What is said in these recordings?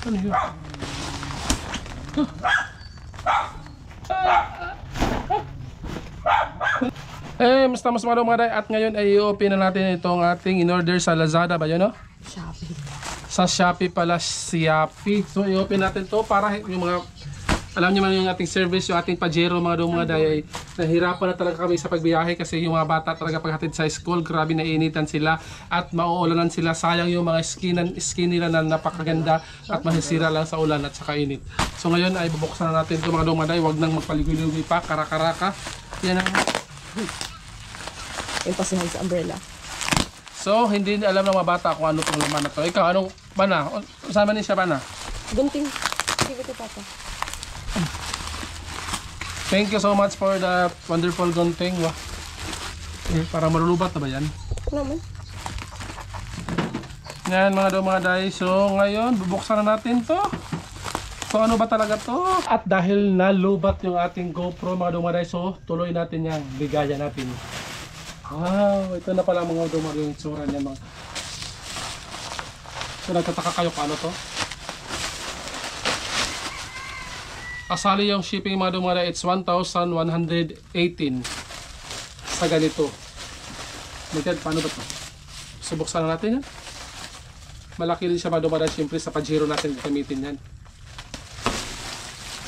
Ano yun? Mas mga day, at ngayon ay i-open na natin itong ating in-order sa Lazada ba yun, no? Shopee. Sa Shopee pala, Shopee. So i-open natin to para yung mga, alam niyo man yung ating service, yung ating pajero mga day, ay nahirapan na talaga kami sa pagbiyahe kasi yung mga bata talaga paghatid sa school, grabe na initan sila at mauulanan sila. Sayang yung mga skin nila na napakaganda at masisira lang sa ulan at saka init. So ngayon ay bubuksan na natin ito mga day, wag nang magpaligoy-ligoy pa, karaka-raka. Yan ang Yung pasihan sa umbrella. so hindi alam ng mga bata kung ano itong laman na to. Ikaw, anong bana? Kasama niya siya bana? Gunting. Give it to Papa. Thank you so much for the wonderful gunting. Wow. Para marulubat na ba yan? Ano naman? Yan mga day. So ngayon, bubuksan na natin to. So ano ba talaga to? At dahil nalubat yung ating GoPro mga day, so tuloy natin yan. Bigayan natin. Wow, ito na pala mga yung itsura niya mga. So nagtataka kayo kung ano to? Asali yung shipping mga day, it's 1,118 sa ganito. Magkad, paano ba to? Subuksan na natin yan. Malaki din siya mga day, siyempre sa pajero natin gamitin yan.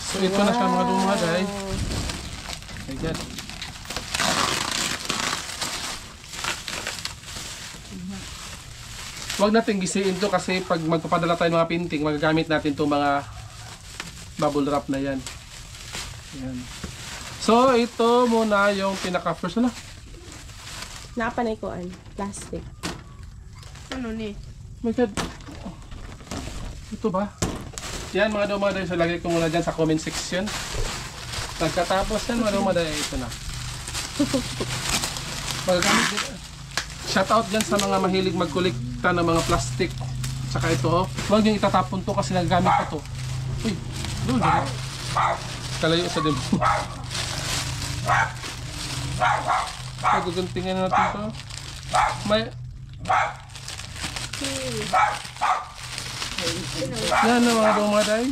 So ito na siya mga day. Magkad. Huwag natin gisiin to kasi pag magpapadala tayo ng mga painting, magagamit natin itong mga bubble wrap na yan. Yan. So ito muna yung pinaka first na. Napanay ko plastic. Ano ni? My God. Ito ba? Yan mga day, so lagay ko muna dyan sa comment section. Pagkatapos yan mga day, ito na. Magagamit dito. Shout out dyan sa mga mahilig magkolekta ng mga plastic. Tsaka ito, oh. Huwag nyo itatapon to kasi nagagamit pa to. Uy, doon, doon. Kalayo sa demo. Pagkuguntingan natin to. May... Yan na mga day.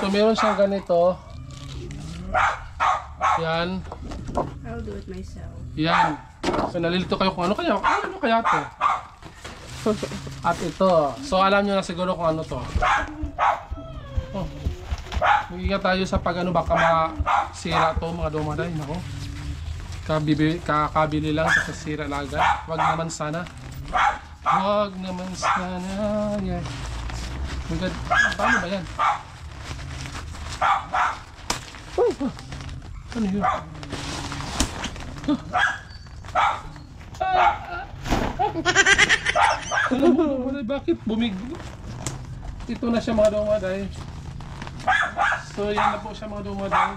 So meron siyang ganito. Yan. I'll do it myself. Yan. So nalilito kayo kung ano kaya to. At ito. So alam nyo na siguro kung ano to. Oh. Mag-ingat tayo sa pag ano baka masira to mga day. Nako. Kakabili lang sa sira na agad. Wag naman sana. Wag naman sana. Yan. Magad. Paano ba yan? Ano yun? Bakit bumiglo? Ito na siya mga day. So yan na po siya mga day.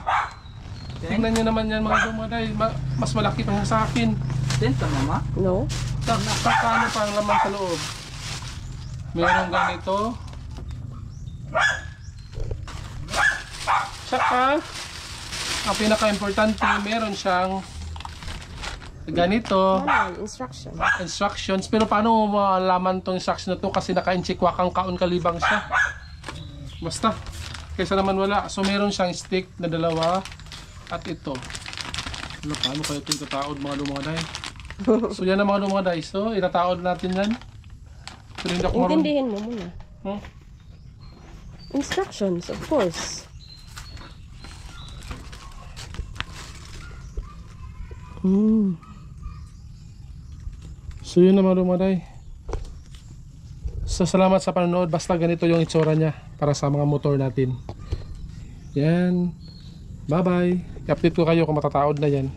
Tingnan nyo naman yan mga day. Mas malaki pa sa akin. Tenta mama? No? Paano pa ang laman sa loob? Merong ganito. Tsaka ang pinaka-importante, meron siyang ganito. Instructions. Pero paano mo malaman itong instruction na to kasi naka-inchikwakang kaon kalibang siya. Basta. Kaysa naman wala. So meron siyang stick na dalawa. At ito. Ano, paano kayo ito itataod mga day? So yan ang mga day. So itataod natin yan. Pero hindi ako marunong. Intindihin mo muna. Instructions, of course. So yun naman day. So salamat sa panonood. Basta ganito yung itsura niya para sa mga motor natin. Yan. Bye bye. I-update ko kayo kung matataod na yan.